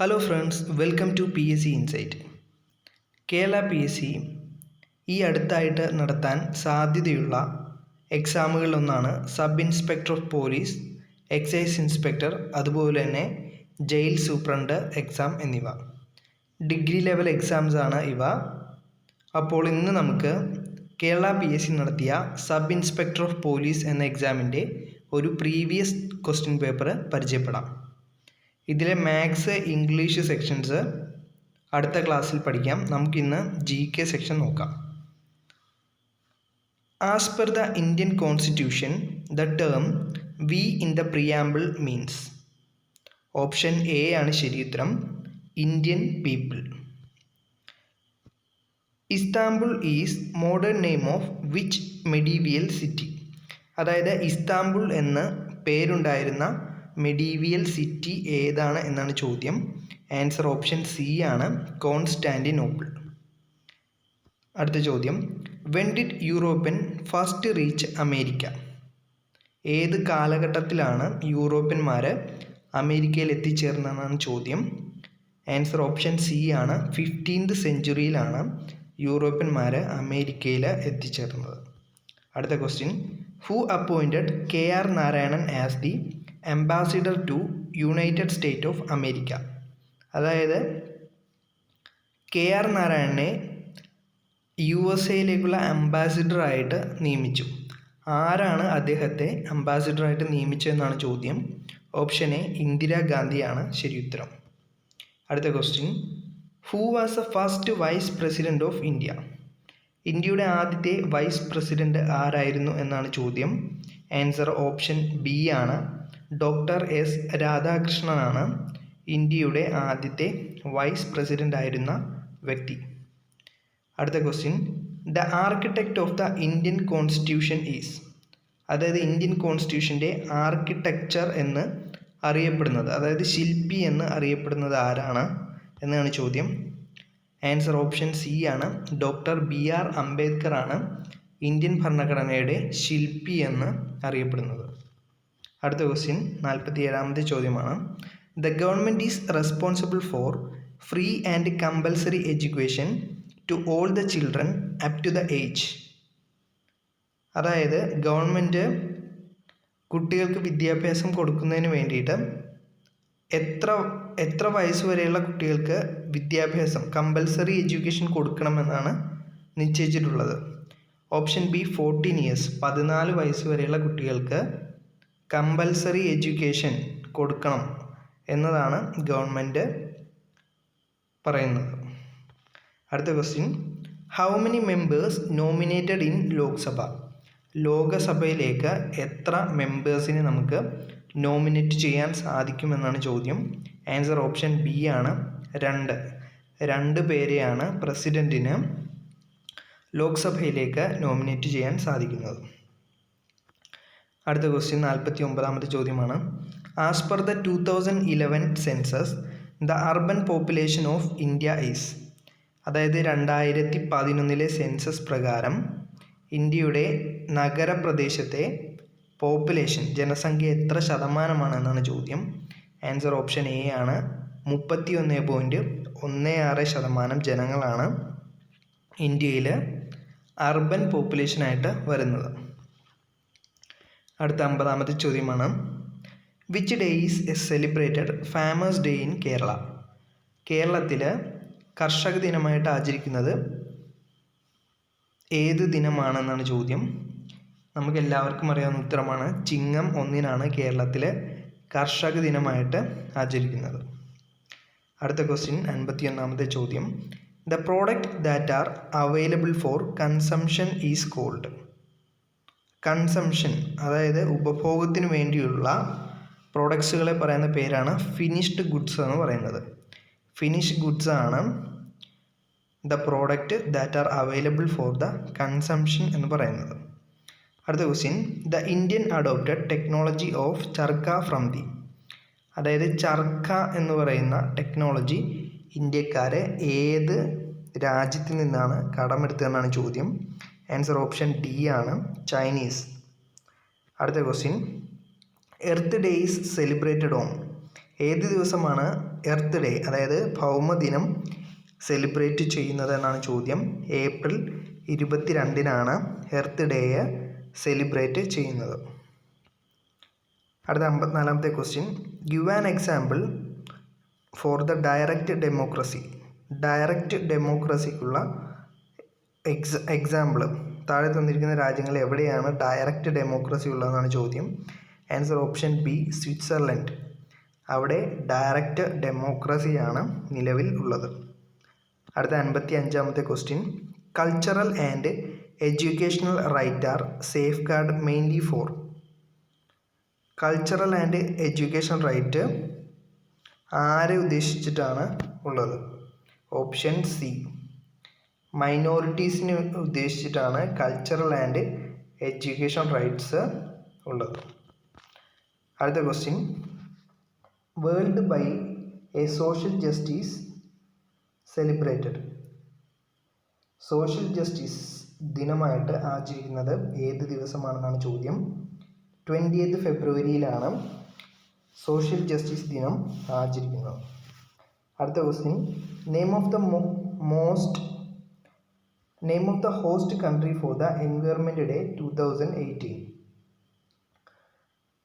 Hello friends, welcome to PSC insight. Kerala PSC ഈ അടുത്തായിട്ട് നടത്താൻ സാധ്യതയുള്ള എക്സാമുകളിലൊന്നാണ് sub inspector of police, excise inspector, അതുപോലെ തന്നെ ജയിൽ സൂപ്രണ്ട് എക്സാം എന്നിവ. ഡിഗ്രി ലെവൽ എക്സാംസ് ആണ് ഇവ. അപ്പോൾ ഇന്ന് നമുക്ക് കേരള PSC നടത്തിയ സബ് ഇൻസ്പെക്ടർ ഓഫ് പോലീസ് എന്ന എക്സാമിൻ്റെ ഒരു പ്രീവിയസ് ക്വസ്റ്റ്യൻ പേപ്പർ പരിചയപ്പെടാം. ഇതിലെ മാത്സ്, ഇംഗ്ലീഷ് സെക്ഷൻസ് അടുത്ത ക്ലാസ്സിൽ പഠിക്കാം. നമുക്കിന്ന് GK സെക്ഷൻ നോക്കാം. As per the Indian constitution the term we in the preamble means. Option A ആണ് ശരിയുത്തരം, Indian people. Istanbul is modern name of which medieval city. അതായത് ഇസ്താംബുൾ എന്ന് പേരുണ്ടായിരുന്ന മെഡീവിയൽ സിറ്റി ഏതാണ് എന്നാണ് ചോദ്യം. ആൻസർ ഓപ്ഷൻ സി ആണ്, കോൺസ്റ്റാന്റിനോപ്പിൾ. അടുത്ത ചോദ്യം, when did European first reach America. ഏത് കാലഘട്ടത്തിലാണ് യൂറോപ്യന്മാർ അമേരിക്കയിൽ എത്തിച്ചേർന്നതെന്നാണ് ചോദ്യം. ആൻസർ ഓപ്ഷൻ സി ആണ്, 15th സെഞ്ച്വറിയിലാണ് യൂറോപ്യന്മാർ അമേരിക്കയിൽ എത്തിച്ചേർന്നത്. അടുത്ത question, who appointed KR Narayanan as the ambassador to United State of America. അതായത് KR നാരായണനെ USA അംബാസിഡറായിട്ട് നിയമിച്ചു. ആരാണ് അദ്ദേഹത്തെ അംബാസിഡറായിട്ട് നിയമിച്ചതെന്നാണ് ചോദ്യം. ഓപ്ഷൻ എ, ഇന്ദിരാഗാന്ധിയാണ് ശരിയുത്തരം. അടുത്ത question, who was the first vice president of India. ഇന്ത്യയുടെ ആദ്യത്തെ വൈസ് പ്രസിഡന്റ് ആരായിരുന്നു എന്നാണ് ചോദ്യം. ആൻസർ ഓപ്ഷൻ ബി ആണ്, ഡോക്ടർ S രാധാകൃഷ്ണനാണ് ഇന്ത്യയുടെ ആദ്യത്തെ വൈസ് പ്രസിഡന്റ് ആയിരുന്ന വ്യക്തി. അടുത്ത question, the architect of the Indian constitution is. അതായത് ഇന്ത്യൻ കോൺസ്റ്റിറ്റ്യൂഷൻ്റെ ആർക്കിടെക്ചർ എന്ന് അറിയപ്പെടുന്നത്, അതായത് ശില്പി എന്ന് അറിയപ്പെടുന്നത് ആരാണ് എന്നാണ് ചോദ്യം. ആൻസർ ഓപ്ഷൻ സി ആണ്, ഡോക്ടർ BR അംബേദ്കർ ആണ് ഇന്ത്യൻ ഭരണഘടനയുടെ ശില്പി എന്ന് അറിയപ്പെടുന്നത്. അടുത്ത ക്വസ്റ്റ്യൻ 47ാമത്തെ ചോദ്യമാണ്, the government is responsible for free and compulsory education to all the children up to the age. അതായത് ഗവൺമെൻറ് കുട്ടികൾക്ക് വിദ്യാഭ്യാസം കൊടുക്കുന്നതിന് വേണ്ടിയിട്ട് എത്ര വയസ്സ് വരെയുള്ള കുട്ടികൾക്ക് വിദ്യാഭ്യാസം, കമ്പൽസറി എഡ്യൂക്കേഷൻ കൊടുക്കണമെന്നാണ് നിശ്ചയിച്ചിട്ടുള്ളത്. ഓപ്ഷൻ ബി 14 years, 14 വയസ്സ് വരെയുള്ള കുട്ടികൾക്ക് കമ്പൽസറി എഡ്യൂക്കേഷൻ കൊടുക്കണം എന്നതാണ് ഗവൺമെൻറ് പറയുന്നത്. അടുത്ത question, how many members nominated in Lok Sabha. ലോകസഭയിലേക്ക് എത്ര മെമ്പേഴ്സിനെ നമുക്ക് നോമിനേറ്റ് ചെയ്യാൻ സാധിക്കുമെന്നാണ് ചോദ്യം. ആൻസർ ഓപ്ഷൻ ബി ആണ്, 2 പേരെയാണ് പ്രസിഡൻറ്റിന് ലോക്സഭയിലേക്ക് നോമിനേറ്റ് ചെയ്യാൻ സാധിക്കുന്നത്. അടുത്ത ക്വസ്റ്റ്യൻ 49ാമത്തെ ചോദ്യമാണ്, as per the 2011 census the urban population of India is. അതായത് 2011 സെൻസസ് പ്രകാരം ഇന്ത്യയുടെ നഗരപ്രദേശത്തെ പോപ്പുലേഷൻ, ജനസംഖ്യ എത്ര ശതമാനമാണെന്നാണ് ചോദ്യം. ആൻസർ ഓപ്ഷൻ എ ആണ്, 31.16% ജനങ്ങളാണ് ഇന്ത്യയിൽ അർബൻ പോപ്പുലേഷനായിട്ട് വരുന്നത്. അടുത്ത 50ാമത്തെ ചോദ്യമാണ്, which day is celebrated farmers day in Kerala. കേരളത്തിൽ കർഷക ദിനമായിട്ട് ആചരിക്കുന്നത് ഏത് ദിനമാണെന്നാണ് ചോദ്യം. നമുക്ക് എല്ലാവർക്കും അറിയാവുന്ന ഉത്തരമാണ്, ചിങ്ങം 1 കേരളത്തിൽ കർഷക ദിനമായിട്ട് ആചരിക്കുന്നത്. അടുത്ത ക്വസ്റ്റ്യൻ 51ാമത്തെ ചോദ്യം, the product that are available for consumption is called. Consumption, അതായത് ഉപഭോഗത്തിന് വേണ്ടിയുള്ള പ്രോഡക്ട്സുകളെ പറയുന്ന പേരാണ് ഫിനിഷ്ഡ് ഗുഡ്സ് എന്ന് പറയുന്നത്. ഫിനിഷ്ഡ് ഗുഡ്സ് ആണ് the product that are available for the consumption എന്ന് പറയുന്നത്. അടുത്ത question, the Indian adopted technology of charkha from the. അതായത് ചർക്ക എന്ന് പറയുന്ന ടെക്നോളജി ഇന്ത്യക്കാരെ ഏത് രാജ്യത്തിൽ നിന്നാണ് കടമെടുത്തതെന്നാണ് ചോദ്യം. ആൻസർ ഓപ്ഷൻ ഡി ആണ്, ചൈനീസ്. അടുത്ത question, earth day is celebrated on. ഏത് ദിവസമാണ് എർത്ത് ഡേ അതായത് ഭൗമദിനം സെലിബ്രേറ്റ് ചെയ്യുന്നത് എന്നാണ് ചോദ്യം. ഏപ്രിൽ 22-നാണ് എർത്ത് ഡേ സെലിബ്രേറ്റ് ചെയ്യുന്നത്. അടുത്ത 54-ാമത്തെ question, give an example for the direct democracy. Direct ഡെമോക്രസിക്കുള്ള എക്സാമ്പിൾ താഴെ തന്നിരിക്കുന്ന രാജ്യങ്ങൾ എവിടെയാണ് ഡയറക്റ്റ് ഡെമോക്രസി ഉള്ളതെന്നാണ് ചോദ്യം. Answer option B, Switzerland. അവിടെ ഡയറക്റ്റ് ഡെമോക്രസിയാണ് നിലവിൽ ഉള്ളത്. അടുത്ത 55-ാമത്തെ question, cultural and educational right are safeguard mainly for. Cultural and educational right ആരെ ഉദ്ദേശിച്ചിട്ടാണ് ഉള്ളത്? ഓപ്ഷൻ സി, മൈനോറിറ്റീസിനെ ഉദ്ദേശിച്ചിട്ടാണ് കൾച്ചറൽ ആൻഡ് എഡ്യൂക്കേഷൻ റൈറ്റ്സ് ഉള്ളത്. അടുത്ത question, world by a social justice celebrated. Social justice ദിനമായിട്ട് ആചരിക്കുന്നത് ഏത് ദിവസമാണെന്നാണ് ചോദ്യം. 20th ഫെബ്രുവരിയിലാണ് സോഷ്യൽ ജസ്റ്റിസ് ദിനം ആചരിക്കുന്നത്. അടുത്ത question, name of the host country for the environment day 2018.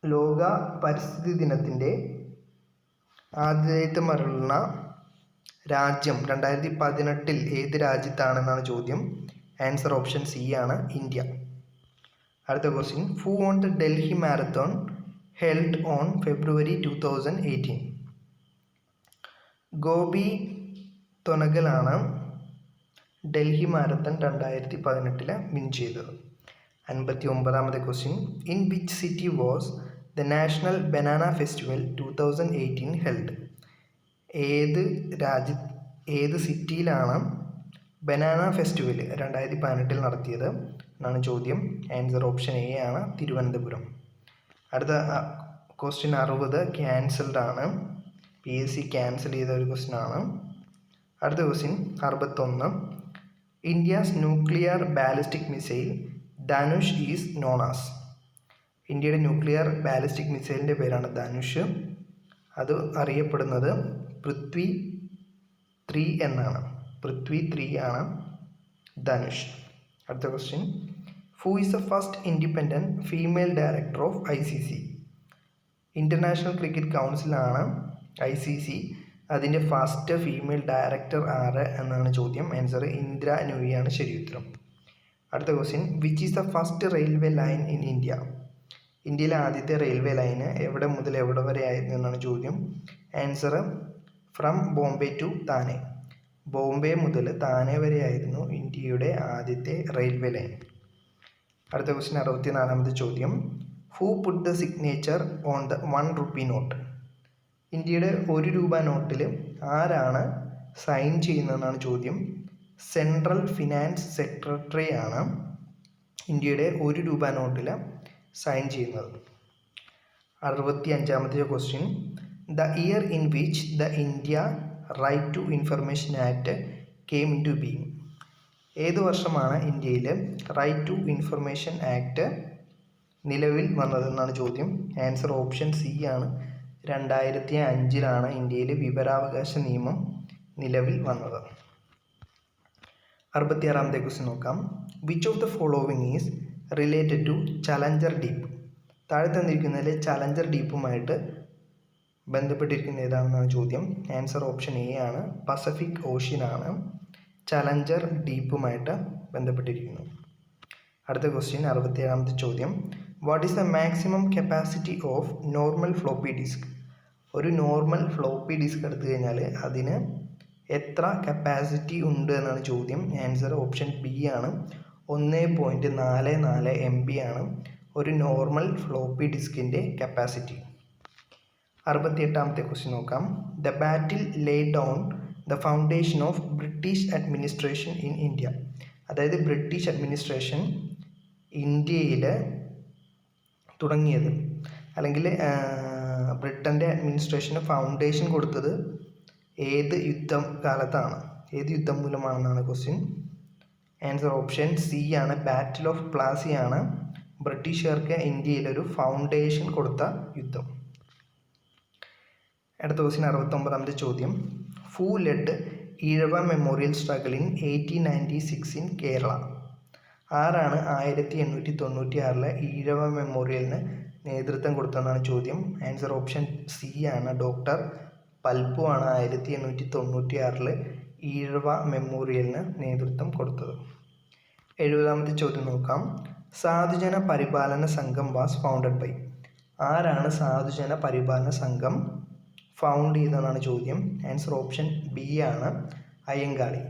ലോക പരിസ്ഥിതി ദിനത്തിൻ്റെ ആതിഥേയത്വമരുളുന്ന രാജ്യം 2018 ഏത് രാജ്യത്താണെന്നാണ് ചോദ്യം. ആൻസർ ഓപ്ഷൻ സി ആണ്, ഇന്ത്യ. അടുത്ത question, who won the Delhi marathon held on February 2018. Gopi തൊനഗലാണ് ഡൽഹി മാരത്തൺ 2018 വിൻ ചെയ്തത്. 59-ാമത്തെ question, in which city was the national banana festival 2018 held. ഏത് സിറ്റിയിലാണ് ബനാന ഫെസ്റ്റിവൽ 2018 നടത്തിയത് എന്നാണ് ചോദ്യം. ആൻസർ ഓപ്ഷൻ എ ആണ്, തിരുവനന്തപുരം. അടുത്ത ക്വസ്റ്റ്യൻ 60 ക്യാൻസൽഡ് ആണ്, PSC ക്യാൻസൽ ചെയ്ത ഒരു ക്വസ്റ്റ്യൻ ആണ്. അടുത്ത question 61, India's nuclear ballistic missile Dhanush is known as. ഇന്ത്യയുടെ ന്യൂക്ലിയർ ബാലിസ്റ്റിക് മിസൈലിൻ്റെ പേരാണ് ധനുഷ്. അത് അറിയപ്പെടുന്നത് പൃഥ്വി 3 എന്നാണ്. പൃഥ്വി 3 ആണ് ധനുഷ്. അടുത്ത question, who is the first independent female director of ICC. International cricket കൗൺസിലാണ് ICC. അതിൻ്റെ ഫസ്റ്റ് ഫീമെയിൽ ഡയറക്ടർ ആര് എന്നാണ് ചോദ്യം. ആൻസർ ഇന്ദിര നൂയിയാണ് ശരി ഉത്തരം. അടുത്ത question, which is the first railway line in India. ഇന്ത്യയിലെ ആദ്യത്തെ റെയിൽവേ ലൈന് എവിടെ മുതൽ എവിടെ വരെ ആയിരുന്നു എന്നാണ് ചോദ്യം. Answer from Bombay to Thane. Bombay മുതൽ താനെ വരെ ആയിരുന്നു ഇന്ത്യയുടെ ആദ്യത്തെ റെയിൽവേ ലൈൻ. അടുത്ത ക്വസ്റ്റ്യൻ 64-ാമത്തെ ചോദ്യം, who put the signature on the 1 rupee note. ഇന്ത്യയുടെ 1 രൂപ നോട്ടിൽ ആരാണ് സൈൻ ചെയ്യുന്നതെന്നാണ് ചോദ്യം. സെൻട്രൽ ഫിനാൻസ് സെക്രട്ടറി ആണ് ഇന്ത്യയുടെ 1 രൂപ നോട്ടിൽ സൈൻ ചെയ്യുന്നത്. 65-ാമത്തെ question, the year in which the India right to information act came in to being. ഏത് വർഷമാണ് ഇന്ത്യയിൽ റൈറ്റ് ടു ഇൻഫർമേഷൻ ആക്ട് നിലവിൽ വന്നതെന്നാണ് ചോദ്യം. ആൻസർ ഓപ്ഷൻ സി ആണ്, 2005-ലാണ് ഇന്ത്യയിൽ വിവരാവകാശ നിയമം നിലവിൽ വന്നത്. 66-ാമത്തെ ക്വസ്റ്റ്യൻ നോക്കാം. Which of the following is related to Challenger Deep. താഴെ തന്നിരിക്കുന്നതിൽ ചലഞ്ചർ ഡീപ്പുമായിട്ട് ബന്ധപ്പെട്ടിരിക്കുന്ന ഏതാണെന്നാണ് ചോദ്യം. ആൻസർ ഓപ്ഷൻ എ ആണ്, പസഫിക് ഓഷ്യനാണ് ചലഞ്ചർ ഡീപ്പുമായിട്ട് ബന്ധപ്പെട്ടിരിക്കുന്നത്. അടുത്ത ക്വസ്റ്റ്യൻ 67-ാമത്തെ ചോദ്യം, what is the maximum capacity of normal floppy disk. ഒരു നോർമൽ ഫ്ലോപ്പി ഡിസ്ക് എടുത്തു കഴിഞ്ഞാൽ അതിന് എത്ര കപ്പാസിറ്റി ഉണ്ട് എന്നാണ് ചോദ്യം. ആൻസർ ഓപ്ഷൻ ബി ആണ്, 1.44 MB ആണ് ഒരു നോർമൽ ഫ്ലോപ്പി ഡിസ്കിൻ്റെ കപ്പാസിറ്റി. 68-ാമത്തെ ക്വസ്റ്റ്യൻ നോക്കാം. The battle Leh down the foundation of British administration in India. അതായത് ബ്രിട്ടീഷ് അഡ്മിനിസ്ട്രേഷൻ ഇന്ത്യയിൽ തുടങ്ങിയത് അല്ലെങ്കിൽ ബ്രിട്ടൻ്റെ അഡ്മിനിസ്ട്രേഷന് ഫൗണ്ടേഷൻ കൊടുത്തത് ഏത് യുദ്ധം കാലത്താണ്, ഏത് യുദ്ധം മൂലമാണെന്നാണ് ക്വസ്റ്റ്യൻ. ആൻസർ ഓപ്ഷൻ സി ആണ്, ബാറ്റിൽ ഓഫ് പ്ലാസിയാണ് ബ്രിട്ടീഷുകാർക്ക് ഇന്ത്യയിലൊരു ഫൗണ്ടേഷൻ കൊടുത്ത യുദ്ധം. അടുത്ത ക്വസ്റ്റ്യൻ 69ാമത്തെ ചോദ്യം. Who led Ezhava memorial struggle in 1896 in Kerala? ആരാണ് 1896 ഈഴവ മെമ്മോറിയലിന് നേതൃത്വം കൊടുത്തതെന്നാണ് ചോദ്യം. ആൻസർ ഓപ്ഷൻ സി ആണ്, ഡോക്ടർ പൽപ്പു ആണ് 1896 ഈഴവ മെമ്മോറിയലിന് നേതൃത്വം കൊടുത്തത്. 70ാമത്തെ ചോദ്യം നോക്കാം. സാധുജന പരിപാലന സംഘം വാസ് ഫൗണ്ടഡ് ബൈ? ആരാണ് സാധുജന പരിപാലന സംഘം ഫൗണ്ട് ചെയ്തതെന്നാണ് ചോദ്യം. ആൻസർ ഓപ്ഷൻ ബി ആണ്, അയ്യങ്കാളി.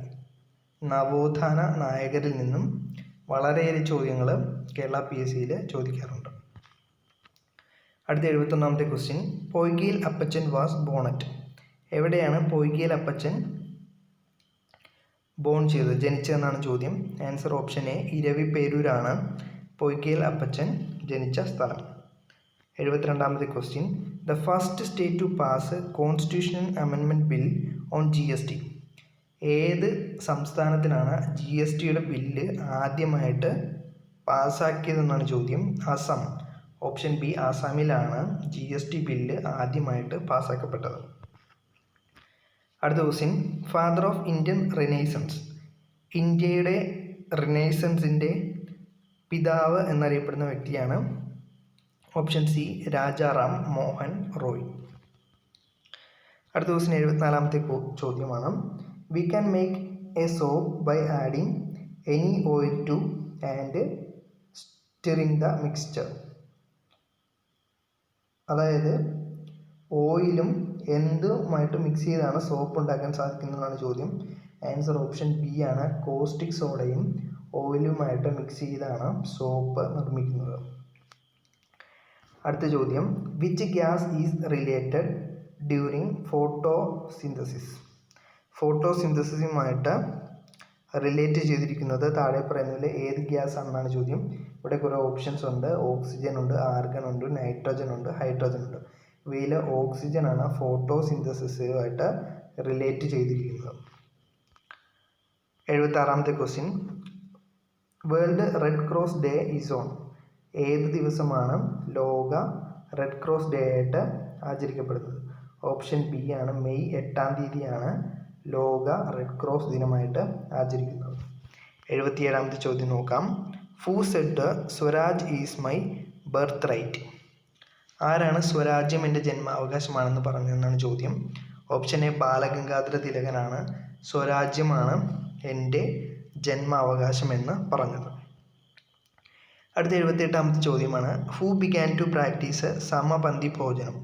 നവോത്ഥാന നായകരിൽ നിന്നും വളരെയേറെ ചോദ്യങ്ങൾ കേരള PSCയിൽ ചോദിക്കാറുണ്ട്. അടുത്ത 71ാമത്തെ question. Poykayil Appachan was born at? എവിടെയാണ് പൊയ്കയിൽ അപ്പച്ചൻ ബോൺ ചെയ്തത്, ജനിച്ചതെന്നാണ് ചോദ്യം. ആൻസർ ഓപ്ഷൻ എ, ഇരവിപേരൂരാണ് പൊയ്കയിൽ അപ്പച്ചൻ ജനിച്ച സ്ഥലം. 72ാമത്തെ question. The first state to pass constitutional amendment bill on GST? ഏത് സംസ്ഥാനത്തിനാണ് GSTയുടെ ബില്ല് ആദ്യമായിട്ട് പാസ്സാക്കിയതെന്നാണ് ചോദ്യം. അസം. ഓപ്ഷൻ ബി, ആസാമിലാണ് GST ബില്ല് ആദ്യമായിട്ട് പാസ്സാക്കപ്പെട്ടത്. അടുത്ത question. Father of Indian renaissance? ഇന്ത്യയുടെ റിനൈസൻസിൻ്റെ പിതാവ് എന്നറിയപ്പെടുന്ന വ്യക്തിയാണ്. Option C, Rajaram Mohan Roy. അടുത്ത ക്വസ്റ്റ്യൻ 74ാമത്തെ ചോദ്യമാണ്. We can make a soap by adding any oil to and stirring the mixture? അതായത് ഓയിലും എന്തുമായിട്ട് മിക്സ് ചെയ്താണ് സോപ്പ് ഉണ്ടാക്കാൻ സാധിക്കുന്നതെന്നാണ് ചോദ്യം. ആൻസർ ഓപ്ഷൻ ബി ആണ്, കോസ്റ്റിക് സോഡയും ഓയിലുമായിട്ട് മിക്സ് ചെയ്താണ് സോപ്പ് നിർമ്മിക്കുന്നത്. അടുത്ത ചോദ്യം. Which gas is related during photosynthesis? ഫോട്ടോസിന്തസിസുമായിട്ട് റിലേറ്റ് ചെയ്തിരിക്കുന്നത് താഴെ പറയുന്നതിൽ ഏത് ഗ്യാസ് ആണെന്നാണ് ചോദ്യം. ഇവിടെ കുറേ ഓപ്ഷൻസ് ഉണ്ട്. ഓക്സിജൻ ഉണ്ട്, ആർഗൺ ഉണ്ട്, നൈട്രജൻ ഉണ്ട്, ഹൈഡ്രജൻ ഉണ്ട്. ഇവയിൽ ഓക്സിജൻ ആണ് ഫോട്ടോസിന്തസിസുമായിട്ട് റിലേറ്റ് ചെയ്തിരിക്കുന്നത്. 76ാമത്തെ question. World red cross day is on? ഏത് ദിവസമാണ് ലോക റെഡ് ക്രോസ് ഡേ ആയിട്ട് ആചരിക്കപ്പെടുന്നത്? ഓപ്ഷൻ ബി ആണ്, മെയ് 8-ാം തീയതിയാണ് ലോക റെഡ് ക്രോസ് ദിനമായിട്ട് ആചരിക്കുന്നത്. 77ാമത്തെ ചോദ്യം നോക്കാം. Who said Swaraj is my birthright? ആരാണ് സ്വരാജ്യം എൻ്റെ ജന്മാവകാശമാണെന്ന് പറഞ്ഞതെന്നാണ് ചോദ്യം. ഓപ്ഷൻ എ, ബാലഗംഗാധര തിലകനാണ് സ്വരാജ്യമാണ് എൻ്റെ ജന്മാവകാശം എന്ന് പറഞ്ഞത്. അടുത്ത 78ാമത്തെ ചോദ്യമാണ്. Who began to practise Samapanthi Bhojanam?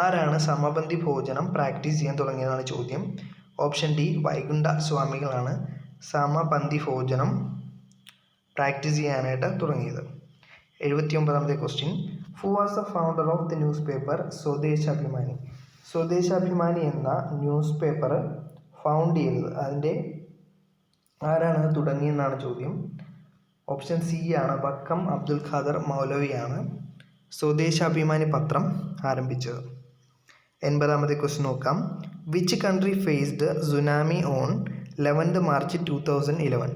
ആരാണ് സമപന്തി ഭോജനം പ്രാക്ടീസ് ചെയ്യാൻ തുടങ്ങിയതാണ് ചോദ്യം. ഓപ്ഷൻ ഡി, വൈകുണ്ഠ സ്വാമികളാണ് സമപന്തി ഭോജനം പ്രാക്ടീസ് ചെയ്യാനായിട്ട് തുടങ്ങിയത്. 79ാമത്തെ question. Who was the founder of the newspaper Swadeshabhimani? Swadeshabhimani എന്ന ന്യൂസ് പേപ്പർ ഫൗണ്ട് ചെയ്തത്, അതിൻ്റെ ആരാണ് തുടങ്ങിയെന്നാണ് ചോദ്യം. ഓപ്ഷൻ സി ആണ്, വക്കം അബ്ദുൽ ഖാദർ മൗലവിയാണ് സ്വദേശാഭിമാനി പത്രം ആരംഭിച്ചത്. 80ാമത്തെ ക്വസ്റ്റ്യൻ നോക്കാം. Which country faced tsunami on 11th March 2011?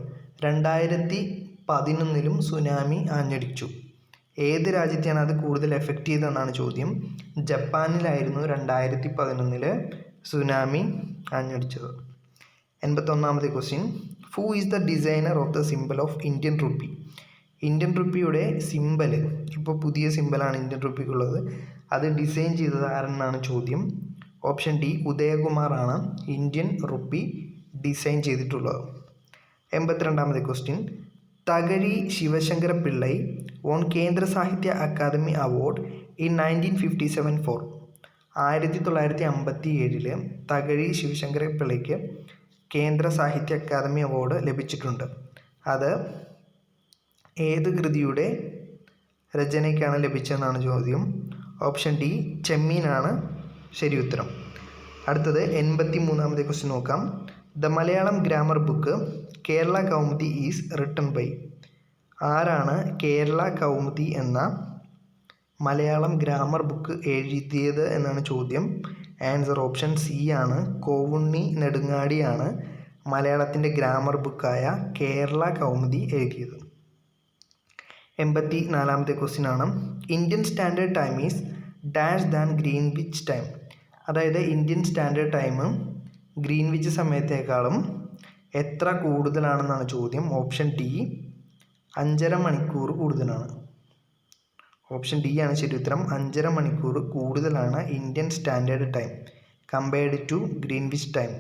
2011 tsunami ആഞ്ഞടിച്ചു. ഏത് രാജ്യത്തെയാണ് അത് കൂടുതൽ എഫക്റ്റ് ചെയ്തതെന്നാണ് ചോദ്യം. ജപ്പാനിലായിരുന്നു 2011 സുനാമി ആഞ്ഞടിച്ചത്. 81ാമത്തെ question. Who is the designer of the symbol of Indian rupee? Indian റുപ്പിയുടെ സിമ്പൽ, ഇപ്പോൾ പുതിയ സിമ്പലാണ് ഇന്ത്യൻ റുപ്പിക്കുള്ളത്, അത് ഡിസൈൻ ചെയ്തത് ആരെന്നാണ് ചോദ്യം. ഓപ്ഷൻ ഡി, ഉദയകുമാറാണ് ഇന്ത്യൻ റുപ്പി ഡിസൈൻ ചെയ്തിട്ടുള്ളത്. 82ാമത്തെ question. Thakazhi Sivasankara Pillai won Kendra Sahitya Akademi award in 1957 for? 1957 Thakazhi Sivasankara പിള്ളയ്ക്ക് കേന്ദ്ര സാഹിത്യ അക്കാദമി അവാർഡ് ലഭിച്ചിട്ടുണ്ട്. അത് ഏത് കൃതിയുടെ രചനയ്ക്കാണ് ലഭിച്ചതെന്നാണ് ചോദ്യം. ഓപ്ഷൻ ഡി, ചെമ്മീനാണ് ശരി ഉത്തരം. അടുത്തത് 83ാമത്തെ ക്വസ്റ്റ്യൻ നോക്കാം. The Malayalam grammar book Kerala Kaumudi is written by? ആരാണ് കേരള കൗമുദി എന്ന മലയാളം ഗ്രാമർ ബുക്ക് എഴുതിയത് എന്നാണ് ചോദ്യം. ആൻസർ ഓപ്ഷൻ സി ആണ്, കോവുണ്ണി നെടുങ്ങാടിയാണ് മലയാളത്തിൻ്റെ ഗ്രാമർ ബുക്കായ കേരള കൗമുദി എഴുതിയത്. 84ാമത്തെ ക്വസ്റ്റ്യൻ ആണ്. Indian standard time is dash than Greenwich time? അതായത് ഇന്ത്യൻ സ്റ്റാൻഡേർഡ് ടൈം ഗ്രീൻവിച്ച് സമയത്തേക്കാളും എത്ര കൂടുതലാണെന്നാണ് ചോദ്യം. ഓപ്ഷൻ ഡി 5.5 മണിക്കൂർ കൂടുതലാണ്. ഓപ്ഷൻ ഡി ആണ് ശരി ഉത്തരം. 5.5 മണിക്കൂർ കൂടുതലാണ് Indian standard time compared to Greenwich time.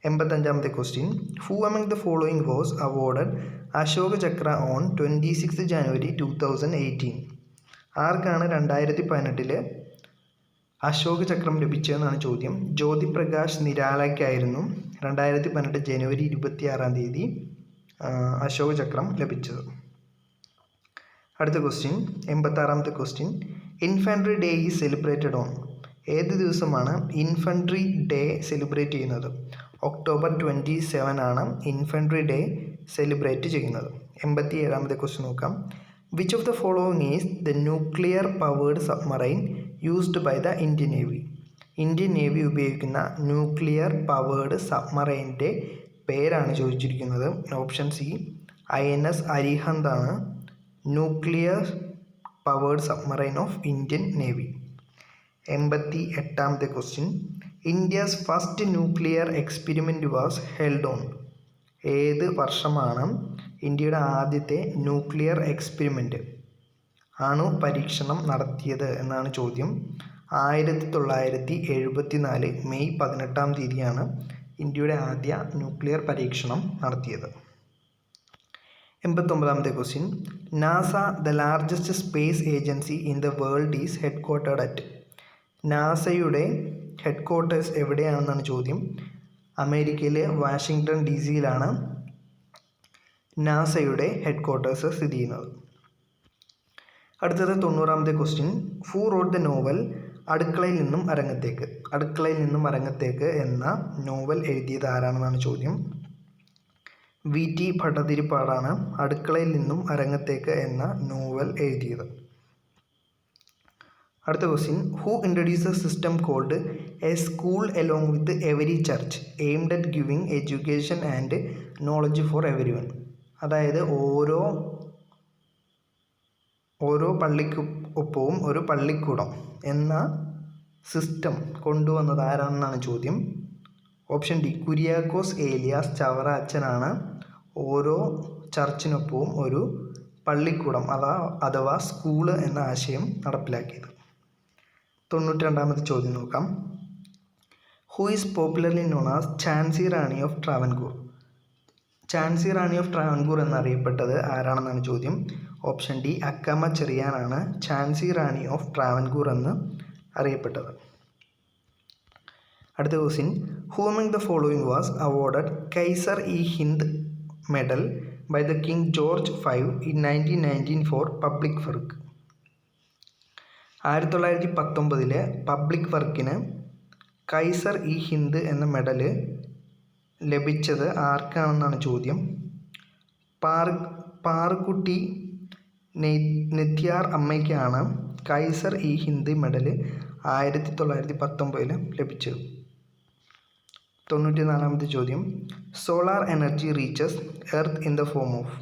85ാമത്തെ question. Who among the following was awarded Ashoka Chakra on 26 January 2018? ആർക്കാണ് 2018 അശോക ചക്രം ലഭിച്ചതെന്നാണ് ചോദ്യം. ജ്യോതിപ്രകാശ് നിരാലയ്ക്കായിരുന്നു 2018 ജനുവരി 26 അശോക ചക്രം ലഭിച്ചത്. അടുത്ത ക്വസ്റ്റ്യൻ 86ാമത്തെ question. Infantry day is celebrated on? ഏത് ദിവസമാണ് ഇൻഫൻട്രി ഡേ സെലിബ്രേറ്റ് ചെയ്യുന്നത്? ഒക്ടോബർ 27 ആണ് ഇൻഫൻട്രി ഡേ സെലിബ്രേറ്റ് ചെയ്യുന്നത്. 87ാമത്തെ ക്വസ്റ്റ്യൻ നോക്കാം. Which of the following is the nuclear powered submarine used by the Indian navy? Indian navy ഉപയോഗിക്കുന്ന nuclear powered സബ്മറൈൻ്റെ പേരാണ് ചോദിച്ചിരിക്കുന്നത്. ഓപ്ഷൻ സി INS അരിഹന്ത് ആണ് nuclear powered submarine of Indian navy. 88ാമത്തെ question. India's first nuclear experiment was held on? ഏത് വർഷമാണ് ഇന്ത്യയുടെ ആദ്യത്തെ ന്യൂക്ലിയർ എക്സ്പെരിമെൻറ്റ് പരീക്ഷണം നടത്തിയത് എന്നാണ് ചോദ്യം. 1974 മെയ് 18 ഇന്ത്യയുടെ ആദ്യ ന്യൂക്ലിയർ പരീക്ഷണം നടത്തിയത്. 89ാമത്തെ question. NASA the largest space agency in the world is headquartered at? നാസയുടെ ഹെഡ്ക്വാർട്ടേഴ്സ് എവിടെയാണെന്നാണ് ചോദ്യം. അമേരിക്കയിലെ വാഷിങ്ടൺ DC നാസയുടെ ഹെഡ്ക്വാർട്ടേഴ്സ് സ്ഥിതി ചെയ്യുന്നത്. അടുത്തത് 90ാമത്തെ question. Who wrote the novel അടുക്കളയിൽ നിന്നും അരങ്ങത്തേക്ക്? അടുക്കളയിൽ നിന്നും അരങ്ങത്തേക്ക് എന്ന നോവൽ എഴുതിയത് ആരാണെന്നാണ് ചോദ്യം. VT ഭട്ടതിരിപ്പാടാണ് അടുക്കളയിൽ നിന്നും അരങ്ങത്തേക്ക് എന്ന നോവൽ എഴുതിയത്. അടുത്ത question. Who introduce a system called a school along with every church aimed at giving education and knowledge for every one? അതായത് ഓരോ പള്ളിക്ക് ഒപ്പവും ഒരു പള്ളിക്കൂടം എന്ന സിസ്റ്റം കൊണ്ടുവന്നത് ആരാണെന്നാണ് ചോദ്യം. ഓപ്ഷൻ ഡി കുര്യാക്കോസ് ഏലിയാസ് ചവറ അച്ഛനാണ് ഓരോ ചർച്ചിനൊപ്പവും ഒരു പള്ളിക്കൂടം അഥവാ സ്കൂള് എന്ന ആശയം നടപ്പിലാക്കിയത്. 92ാമത്തെ ചോദ്യം നോക്കാം. Who is popularly known as Jhansi Rani of Travancore? Jhansi Rani of Travancore എന്നറിയപ്പെട്ടത് ആരാണെന്നാണ് ചോദ്യം. ഓപ്ഷൻ ഡി അക്കമ്മ ചെറിയാനാണ് ഝാൻസി റാണി ഓഫ് ട്രാവൻകൂർ എന്ന് അറിയപ്പെട്ടത്. അടുത്ത question. Who among the following was awarded Kaisar i Hind medal by the king George V in 1919 for public work? 1919 public വർക്കിന് കൈസർ-ഇ-ഹിന്ദ് എന്ന മെഡല് ലഭിച്ചത് ആർക്കാണെന്നാണ് ചോദ്യം. പാറുക്കുട്ടി നെത്തിയാർ അമ്മയ്ക്കാണ് കൈസർ-ഇ-ഹിന്ദ് മെഡല് 1919 ലഭിച്ചത്. 94ാമത്തെ ചോദ്യം. Solar energy reaches earth in the form of?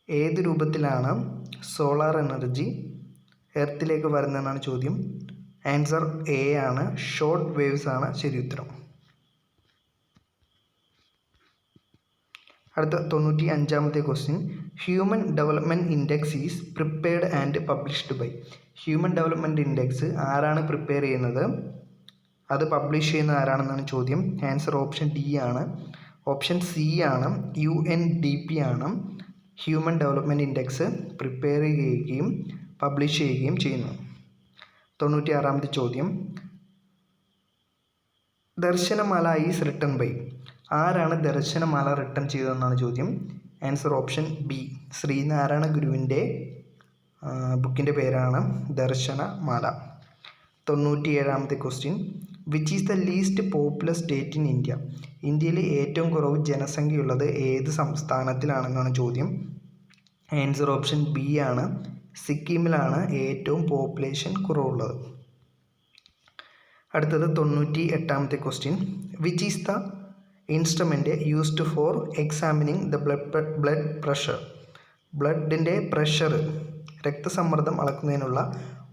ഏത് രൂപത്തിലാണ് സോളാർ എനർജി എർത്തിലേക്ക് വരുന്നതെന്നാണ് ചോദ്യം. ആൻസർ A ആണ് ഷോർട്ട് വേവ്സ് ആണ് ശരി ഉത്തരം. അടുത്ത 95ാമത്തെ question. Human development index is prepared and published by? Human development index ആരാണ് പ്രിപ്പയർ ചെയ്യുന്നത്? അത് പബ്ലിഷ് ചെയ്യുന്ന ആരാണെന്നാണ് ചോദ്യം. ആൻസർ ഓപ്ഷൻ ഡി ആണ്. ഓപ്ഷൻ സി ആണ് UNDP ആണ് ഹ്യൂമൻ ഡെവലപ്മെൻറ്റ് ഇൻഡെക്സ് പ്രിപ്പയർ ചെയ്യുകയും പബ്ലിഷ് ചെയ്യുകയും ചെയ്യുന്നു. 96ാമത്തെ ചോദ്യം. Darshanamala is written by? ആരാണ് ദർശനമാല റിട്ടൺ ചെയ്തതെന്നാണ് ചോദ്യം. ആൻസർ ഓപ്ഷൻ ബി ശ്രീനാരായണ ഗുരുവിൻ്റെ ബുക്കിൻ്റെ പേരാണ് ദർശനമാല. 97ാമത്തെ question. Which is the least popular state in India? ഇന്ത്യയിൽ ഏറ്റവും കുറവ് ജനസംഖ്യയുള്ളത് ഏത് സംസ്ഥാനത്തിലാണെന്നാണ് ചോദ്യം. ആൻസർ ഓപ്ഷൻ ബി ആണ് സിക്കിമിലാണ് ഏറ്റവും പോപ്പുലേഷൻ കുറവുള്ളത്. അടുത്തത് 98ാമത്തെ question. Which is the instrument used for examining the blood pressure? ബ്ലഡിൻ്റെ പ്രഷർ രക്തസമ്മർദ്ദം അളക്കുന്നതിനുള്ള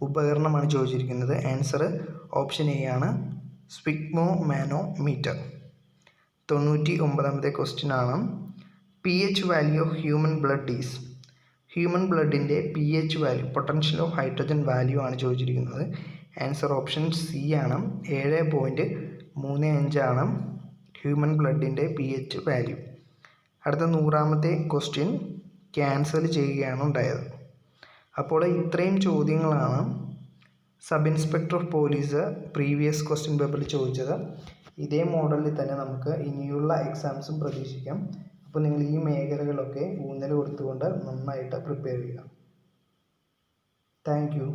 ഉപകരണമാണ് ചോദിച്ചിരിക്കുന്നത്. ആൻസർ ഓപ്ഷൻ എ ആണ്, സ്ഫിഗ്മോമാനോമീറ്റർ. 99ാമത്തെ ക്വസ്റ്റ്യൻ ആണ്, pH value of human blood is. Human ബ്ലഡിൻ്റെ pH value, potential of hydrogen value ആണ് ചോദിച്ചിരിക്കുന്നത്. ആൻസർ ഓപ്ഷൻ സി ആണ്, 7.35 ആണ് ഹ്യൂമൻ ബ്ലഡിൻ്റെ pH വാല്യൂ. അടുത്ത 100ാമത്തെ ക്വസ്റ്റ്യൻ ക്യാൻസൽ ചെയ്യുകയാണ് ഉണ്ടായത്. അപ്പോൾ ഇത്രയും ചോദ്യങ്ങളാണ് sub inspector of police previous question പേപ്പറിൽ ചോദിച്ചത്. ഇതേ മോഡലിൽ തന്നെ നമുക്ക് ഇനിയുള്ള എക്സാംസും പ്രതീക്ഷിക്കാം. അപ്പോൾ നിങ്ങൾ ഈ മേഖലകളൊക്കെ ഊന്നൽ കൊടുത്തുകൊണ്ട് നന്നായിട്ട് പ്രിപ്പയർ ചെയ്യുക. Thank you.